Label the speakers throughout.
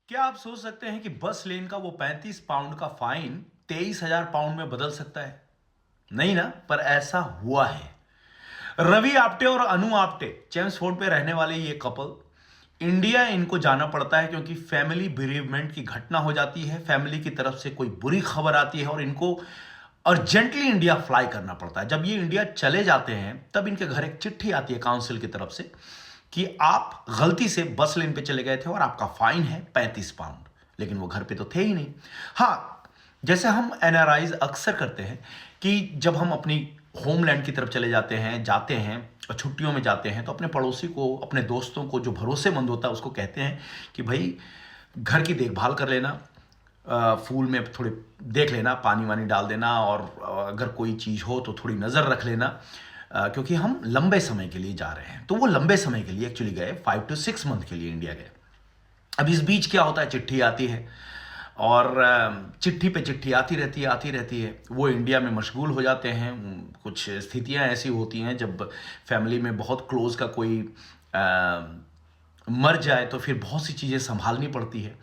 Speaker 1: क्या आप सोच सकते हैं कि बस लेन का वो 35 पाउंड का फाइन 23,000 पाउंड में बदल सकता है? नहीं ना, पर ऐसा हुआ है। रवि आप्टे और अनु आप्टे चेम्सफोर्ड पे रहने वाले ये कपल, इंडिया इनको जाना पड़ता है क्योंकि फैमिली बेरीवमेंट की घटना हो जाती है, फैमिली की तरफ से कोई बुरी खबर आती है और इनको अर्जेंटली इंडिया फ्लाई करना पड़ता है। जब ये इंडिया चले जाते हैं तब इनके घर एक चिट्ठी आती है काउंसिल की तरफ से कि आप गलती से बस लेन पे चले गए थे और आपका फाइन है 35 पाउंड। लेकिन वो घर पे तो थे ही नहीं। हाँ, जैसे हम एनआरआईज अक्सर करते हैं कि जब हम अपनी होमलैंड की तरफ जाते हैं और छुट्टियों में जाते हैं तो अपने पड़ोसी को, अपने दोस्तों को जो भरोसेमंद होता है उसको कहते हैं कि भाई घर की देखभाल कर लेना, फूल में थोड़े देख लेना, पानी वानी डाल देना और अगर कोई चीज़ हो तो थोड़ी नज़र रख लेना, क्योंकि हम लंबे समय के लिए जा रहे हैं। तो वो लंबे समय के लिए एक्चुअली गए, 5 to 6 मंथ के लिए इंडिया गए। अब इस बीच क्या होता है, चिट्ठी आती है और चिट्ठी पे चिट्ठी आती रहती है। वो इंडिया में मशगूल हो जाते हैं। कुछ स्थितियां ऐसी होती हैं जब फैमिली में बहुत क्लोज का कोई मर जाए तो फिर बहुत सी चीज़ें संभालनी पड़ती है।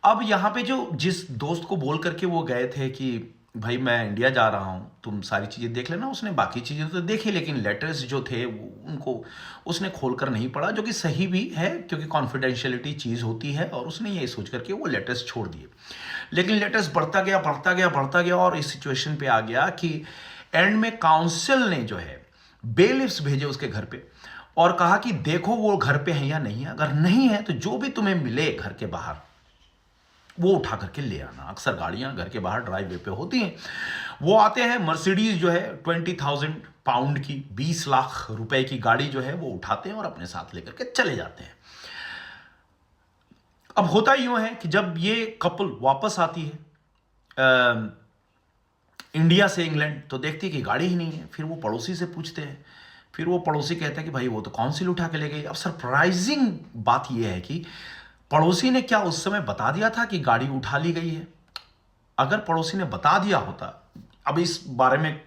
Speaker 1: अब यहाँ पे जो जिस दोस्त को बोल करके वो गए थे कि भाई मैं इंडिया जा रहा हूँ, तुम सारी चीज़ें देख लेना, उसने बाकी चीज़ें तो देखी लेकिन लेटर्स जो थे उनको उसने खोल कर नहीं पढ़ा, जो कि सही भी है क्योंकि कॉन्फिडेंशियलिटी चीज़ होती है, और उसने ये सोच करके वो लेटर्स छोड़ दिए। लेकिन लेटर्स बढ़ता गया और इस सिचुएशन पे आ गया कि एंड में काउंसिल ने जो है बेलिफ्स भेजे उसके घर पे और कहा कि देखो वो घर पे है या नहीं है, अगर नहीं है तो जो भी तुम्हें मिले घर के बाहर वो उठा करके ले आना। अक्सर गाड़ियां घर के बाहर ड्राइववे पे होती हैं। वो आते हैं, मर्सिडीज जो है 20,000 पाउंड की, 20 लाख रुपए की गाड़ी जो है वो उठाते हैं और अपने साथ लेकर के चले जाते हैं। अब होता यूं है कि जब ये कपल वापस आती है इंडिया से इंग्लैंड, तो देखती है कि गाड़ी ही नहीं है। फिर वो पड़ोसी से पूछते हैं, फिर वो पड़ोसी कहता है कि भाई वो तो काउंसिल उठा के ले गई। अब सरप्राइजिंग बात यह है कि पड़ोसी ने क्या उस समय बता दिया था कि गाड़ी उठा ली गई है? अगर पड़ोसी ने बता दिया होता, अब इस बारे में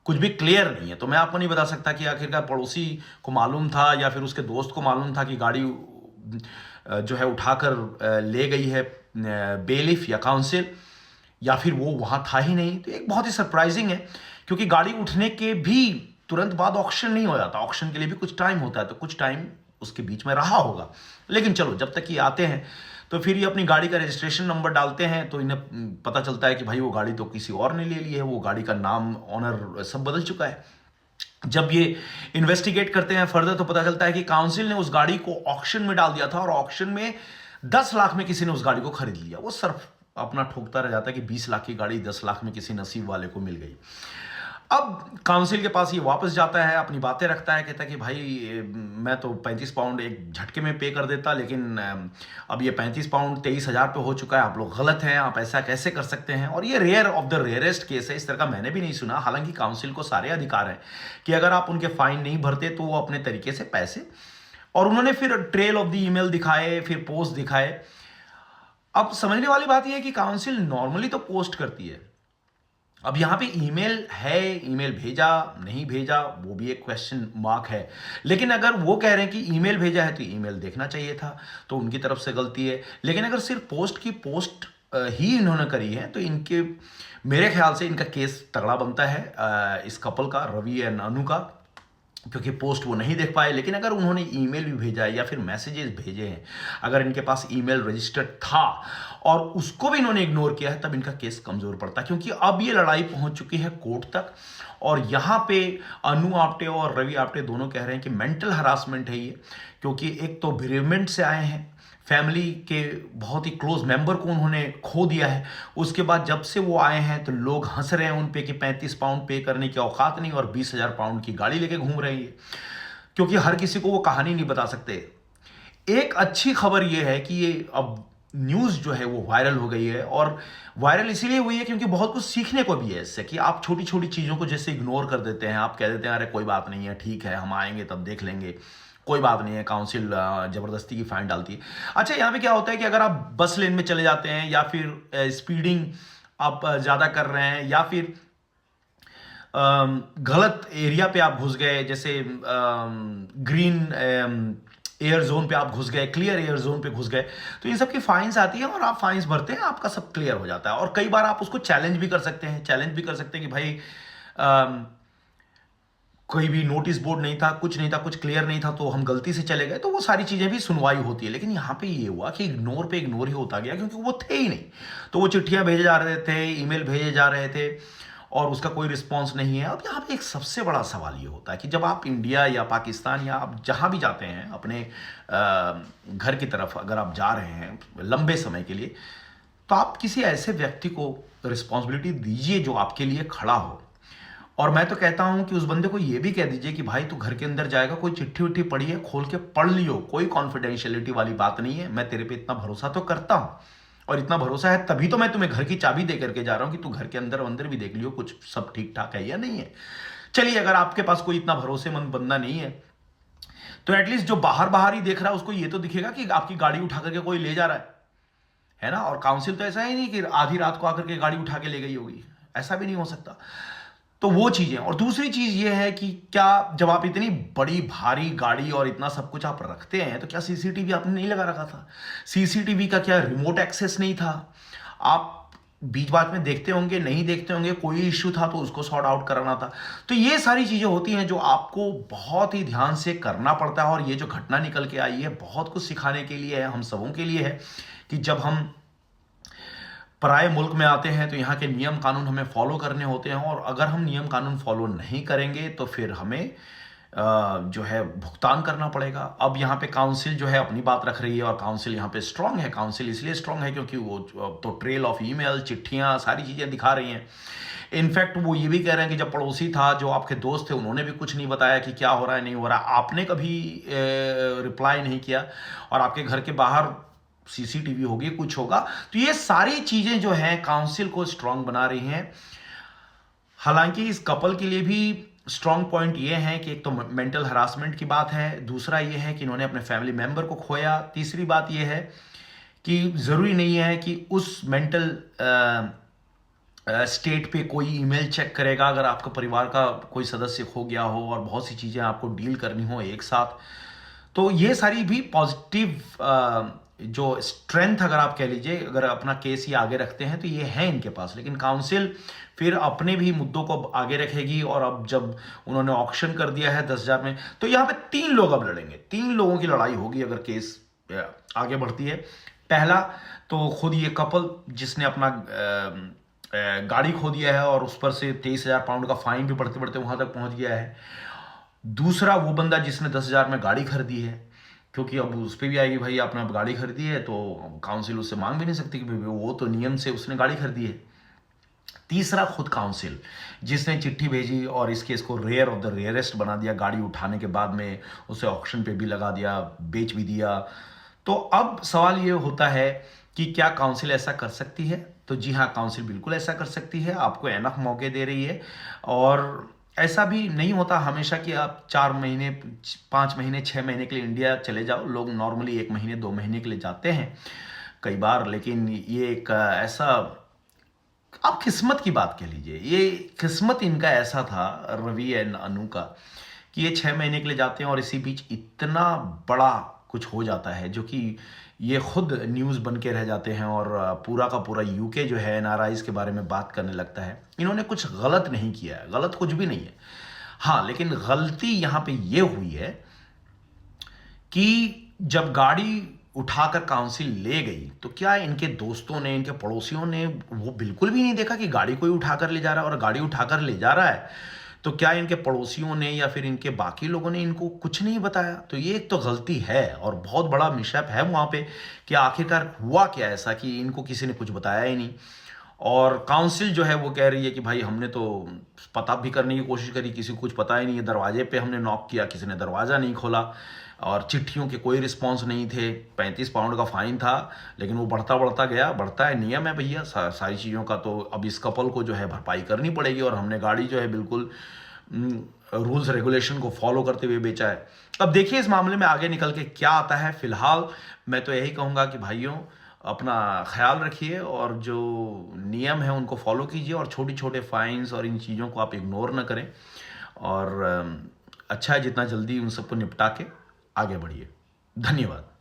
Speaker 1: कुछ भी क्लियर नहीं है तो मैं आपको नहीं बता सकता कि आखिरकार पड़ोसी को मालूम था या फिर उसके दोस्त को मालूम था कि गाड़ी जो है उठाकर ले गई है बेलिफ या काउंसिल, या फिर वो वहां था ही नहीं। तो एक बहुत ही सरप्राइजिंग है क्योंकि गाड़ी उठने के भी तुरंत बाद ऑक्शन नहीं हो जाता, ऑक्शन के लिए भी कुछ टाइम होता है, तो कुछ टाइम उसके बीच में रहा होगा। लेकिन चलो, जब तक ये आते हैं तो फिर ये अपनी गाड़ी का रजिस्ट्रेशन नंबर डालते हैं तो इन्हें पता चलता है कि भाई वो गाड़ी तो किसी और ने ले ली है, वो गाड़ी का नाम, ऑनर सब बदल चुका है। जब ये इन्वेस्टिगेट करते हैं फर्दर तो पता चलता है कि काउंसिल ने उस गाड़ी को ऑक्शन में डाल दिया था और ऑक्शन में 10 लाख में किसी ने उस गाड़ी को खरीद लिया। वो सिर्फ अपना ठोकता रह जाता है कि 20 लाख की गाड़ी 10 लाख में किसी नसीब वाले को मिल गई। अब काउंसिल के पास ये वापस जाता है, अपनी बातें रखता है, कहता है कि भाई मैं तो 35 पाउंड एक झटके में पे कर देता, लेकिन अब ये 35 पाउंड 23,000 पे हो चुका है, आप लोग गलत हैं, आप ऐसा कैसे कर सकते हैं। और ये rare of the rarest case है, इस तरह का मैंने भी नहीं सुना। हालांकि काउंसिल को सारे अधिकार हैं कि अगर आप उनके फाइन नहीं भरते तो वो अपने तरीके से पैसे, और उन्होंने फिर ट्रेल ऑफ द ईमेल दिखाए, फिर पोस्ट दिखाए। अब समझने वाली बात यह है कि काउंसिल नॉर्मली तो पोस्ट करती है। अब यहाँ पे ईमेल है, ईमेल भेजा नहीं भेजा वो भी एक क्वेश्चन मार्क है। लेकिन अगर वो कह रहे हैं कि ईमेल भेजा है तो ईमेल देखना चाहिए था, तो उनकी तरफ से गलती है। लेकिन अगर सिर्फ पोस्ट की पोस्ट ही इन्होंने करी है तो इनके, मेरे ख्याल से इनका केस तगड़ा बनता है, इस कपल का, रवि एंड अनु का, क्योंकि पोस्ट वो नहीं देख पाए। लेकिन अगर उन्होंने ईमेल भी भेजा है या फिर मैसेजेस भेजे हैं, अगर इनके पास ईमेल रजिस्टर्ड था और उसको भी इन्होंने इग्नोर किया है, तब इनका केस कमजोर पड़ता है। क्योंकि अब ये लड़ाई पहुंच चुकी है कोर्ट तक, और यहां पे अनु आप्टे और रवि आप्टे दोनों कह रहे हैं कि मेंटल हरासमेंट है ये, क्योंकि एक तो बेरीवमेंट से आए हैं, फैमिली के बहुत ही क्लोज मेंबर को उन्होंने खो दिया है। उसके बाद जब से वो आए हैं तो लोग हंस रहे हैं उन पे कि 35 पाउंड पे करने की औकात नहीं, और 20,000 पाउंड की गाड़ी लेके घूम रही है, क्योंकि हर किसी को वो कहानी नहीं बता सकते। एक अच्छी खबर ये है कि ये अब न्यूज़ जो है वो वायरल हो गई है, और वायरल इसीलिए हुई है क्योंकि बहुत कुछ सीखने को भी है इससे, कि आप छोटी छोटी चीज़ों को जैसे इग्नोर कर देते हैं, आप कह देते हैं अरे कोई बात नहीं है, ठीक है हम आएंगे तब देख लेंगे, कोई बात नहीं है, काउंसिल जबरदस्ती की फाइन डालती है। अच्छा, यहाँ पे क्या होता है कि अगर आप बस लेन में चले जाते हैं या फिर स्पीडिंग आप ज़्यादा कर रहे हैं, या फिर गलत एरिया पे आप घुस गए, जैसे ग्रीन एयर जोन पे आप घुस गए, क्लियर एयर जोन पे घुस गए, तो इन सब की फाइन्स आती है और आप फाइन्स भरते हैं, आपका सब क्लियर हो जाता है। और कई बार आप उसको चैलेंज भी कर सकते हैं, कि भाई कोई भी नोटिस बोर्ड नहीं था, कुछ नहीं था, कुछ क्लियर नहीं था, तो हम गलती से चले गए, तो वो सारी चीजें भी सुनवाई होती है। लेकिन यहाँ पे ये हुआ कि इग्नोर पे इग्नोर ही होता गया, क्योंकि वो थे ही नहीं। तो वो चिट्ठियां भेजे जा रहे थे, ईमेल भेजे जा रहे थे, और उसका कोई रिस्पॉन्स नहीं है। अब यहाँ पे एक सबसे बड़ा सवाल ये होता है कि जब आप इंडिया या पाकिस्तान या आप जहाँ भी जाते हैं अपने घर की तरफ, अगर आप जा रहे हैं लंबे समय के लिए, तो आप किसी ऐसे व्यक्ति को रिस्पॉन्सिबिलिटी दीजिए जो आपके लिए खड़ा हो। और मैं तो कहता हूं कि उस बंदे को यह भी कह दीजिए कि भाई तू घर के अंदर जाएगा, कोई चिट्ठी उट्ठी पड़ी है खोल के पढ़ लियो, कोई कॉन्फिडेंशियलिटी वाली बात नहीं है, मैं तेरे पे इतना भरोसा तो करता हूं, और इतना भरोसा है तभी तो मैं तुम्हें घर की चाबी दे करके जा रहा हूं कि तू घर के अंदर अंदर भी देख लियो कुछ सब ठीक ठाक है या नहीं है। चलिए, अगर आपके पास कोई इतना भरोसेमंद बंदा नहीं है, तो एटलीस्ट जो बाहर बाहर ही देख रहा है उसको ये तो दिखेगा कि आपकी गाड़ी उठा करके कोई ले जा रहा है ना। और काउंसिल तो ऐसा ही नहीं कि आधी रात को आकर के गाड़ी उठा के ले गई होगी, ऐसा भी नहीं हो सकता। तो वो चीजें। और दूसरी चीज ये है कि क्या जब आप इतनी बड़ी भारी गाड़ी और इतना सब कुछ आप रखते हैं, तो क्या सीसीटीवी आपने नहीं लगा रखा था? सीसीटीवी का क्या रिमोट एक्सेस नहीं था? आप बीच बात में देखते होंगे, नहीं देखते होंगे, कोई इश्यू था तो उसको सॉर्ट आउट कराना था। तो ये सारी चीजें होती हैं जो आपको बहुत ही ध्यान से करना पड़ता है। और ये जो घटना निकल के आई है बहुत कुछ सिखाने के लिए है, हम सबों के लिए है, कि जब हम पराए मुल्क में आते हैं तो यहाँ के नियम कानून हमें फॉलो करने होते हैं, और अगर हम नियम कानून फॉलो नहीं करेंगे तो फिर हमें जो है भुगतान करना पड़ेगा। अब यहाँ पे काउंसिल जो है अपनी बात रख रही है, और काउंसिल यहाँ पे स्ट्रांग है। काउंसिल इसलिए स्ट्रांग है क्योंकि वो तो ट्रेल ऑफ ईमेल, चिट्ठियाँ, सारी चीज़ें दिखा रही हैं। इनफैक्ट वो ये भी कह रहे हैं कि जब पड़ोसी था, जो आपके दोस्त थे, उन्होंने भी कुछ नहीं बताया कि क्या हो रहा है नहीं हो रहा, आपने कभी रिप्लाई नहीं किया, और आपके घर के बाहर सीसीटीवी होगी, कुछ होगा। तो ये सारी चीजें जो हैं काउंसिल को स्ट्रांग बना रही हैं। हालांकि इस कपल के लिए भी स्ट्रांग पॉइंट ये है कि एक तो मेंटल हरासमेंट की बात है, दूसरा ये है कि इन्होंने अपने फैमिली मेंबर को खोया, तीसरी बात ये है कि जरूरी नहीं है कि उस मेंटल स्टेट पे कोई ईमेल चेक करेगा। अगर आपका परिवार का कोई सदस्य खो गया हो और बहुत सी चीज़ें आपको डील करनी हो एक साथ, तो ये सारी भी पॉजिटिव जो स्ट्रेंथ, अगर आप कह लीजिए, अगर अपना केस ये आगे रखते हैं तो ये है इनके पास। लेकिन काउंसिल फिर अपने भी मुद्दों को आगे रखेगी। और अब जब उन्होंने ऑक्शन कर दिया है 10,000 में, तो यहाँ पे 3 लोग अब लड़ेंगे, 3 लोगों की लड़ाई होगी अगर केस आगे बढ़ती है। पहला तो खुद ये कपल जिसने अपना गाड़ी खो दिया है, और उस पर से 23,000 पाउंड का फाइन भी बढ़ते बढ़ते वहां तक पहुंच गया है। दूसरा वो बंदा जिसने 10,000 में गाड़ी खरीदी है, क्योंकि अब उस पर भी आएगी, भाई आपने अब गाड़ी खरीदी है तो काउंसिल उससे मांग भी नहीं सकती कि वो तो नियम से उसने गाड़ी खरीदी है। तीसरा खुद काउंसिल जिसने चिट्ठी भेजी और इस केस को रेयर ऑफ द रेयरेस्ट बना दिया, गाड़ी उठाने के बाद में उसे ऑक्शन पे भी लगा दिया, बेच भी दिया। तो अब सवाल ये होता है कि क्या काउंसिल ऐसा कर सकती है? तो जी हाँ, काउंसिल बिल्कुल ऐसा कर सकती है, आपको एनफ मौके दे रही है। और ऐसा भी नहीं होता हमेशा कि आप 4 महीने, 5 महीने, 6 महीने के लिए इंडिया चले जाओ। लोग नॉर्मली 1 महीने, 2 महीने के लिए जाते हैं कई बार। लेकिन ये एक ऐसा, आप किस्मत की बात कह लीजिए, ये किस्मत इनका ऐसा था, रवि एंड अनु का, कि ये 6 महीने के लिए जाते हैं और इसी बीच इतना बड़ा कुछ हो जाता है जो कि ये खुद न्यूज़ बन के रह जाते हैं, और पूरा का पूरा यूके जो है एनआरआईज के बारे में बात करने लगता है। इन्होंने कुछ गलत नहीं किया है, गलत कुछ भी नहीं है। हाँ, लेकिन गलती यहाँ पे ये हुई है कि जब गाड़ी उठाकर काउंसिल ले गई, तो क्या इनके दोस्तों ने, इनके पड़ोसियों ने वो बिल्कुल भी नहीं देखा कि गाड़ी कोई उठाकर ले जा रहा है? और गाड़ी उठाकर ले जा रहा है तो क्या इनके पड़ोसियों ने या फिर इनके बाकी लोगों ने इनको कुछ नहीं बताया? तो ये एक तो गलती है और बहुत बड़ा मिसहैप है वहाँ पे, कि आखिरकार हुआ क्या ऐसा कि इनको किसी ने कुछ बताया ही नहीं। और काउंसिल जो है वो कह रही है कि भाई हमने तो पता भी करने की कोशिश करी, किसी को कुछ पता ही नहीं है, दरवाजे पे हमने नॉक किया, किसी ने दरवाज़ा नहीं खोला, और चिट्ठियों के कोई रिस्पांस नहीं थे। 35 पाउंड का फाइन था, लेकिन वो बढ़ता बढ़ता गया, बढ़ता है, नियम है भैया सारी चीज़ों का। तो अब इस कपल को जो है भरपाई करनी पड़ेगी, और हमने गाड़ी जो है बिल्कुल रूल्स रेगुलेशन को फॉलो करते हुए बेचा है। अब देखिए इस मामले में आगे निकल के क्या आता है। फिलहाल मैं तो यही कहूँगा कि भाइयों, अपना ख्याल रखिए और जो नियम है उनको फॉलो कीजिए, और छोटे छोटे फाइन्स और इन चीज़ों को आप इग्नोर ना करें। और अच्छा है जितना जल्दी उन सबको निपटा के आगे बढ़िए। धन्यवाद।